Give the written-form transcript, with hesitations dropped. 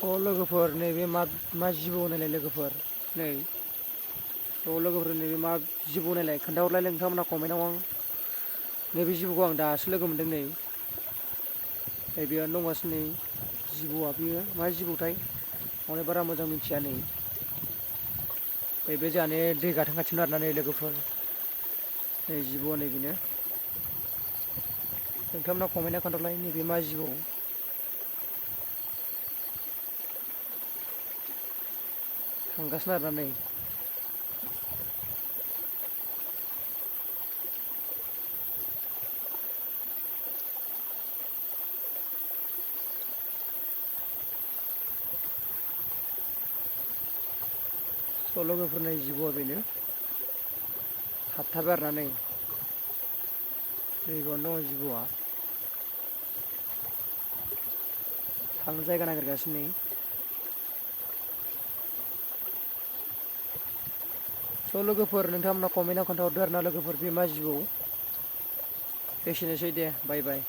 लोगोफोर नैबे मा जिबौ नायलाय लोगोफोर नै लोगोफोर नैबे मा जिबौ नायलाय खोन्थाहरलाय नोंथांमोना कमेन्टआव आं नैबे जिबौखौ आं दासो लोगो मोनदों नै बेयावनो दंगासिनो नै जिबौआ बेयो मा जिबौथाय माने बारा मोजां मिथिया नै बे जोंहानि दै गाथोन खाथियावनो आरोना नै लोगोफोर नै जिबौआ नै बेनो नोंथांमोना कमेन्टआव खोन्थाहरलाय नैबे मा जिबौ थांगासिनो आरोना नै लोगोफोर नै जिबौआ बेनो हाबथाबाय आरोना नै बावनो दङ जिबौआ थांनो जायगा नागिरगासिनो नै लोगोफोर नोंथांमोना कमेन्टआव खोन्थाहरदो आरोना लोगोफोर बे मा जिबौ एसेनोसै दे बाय बाय।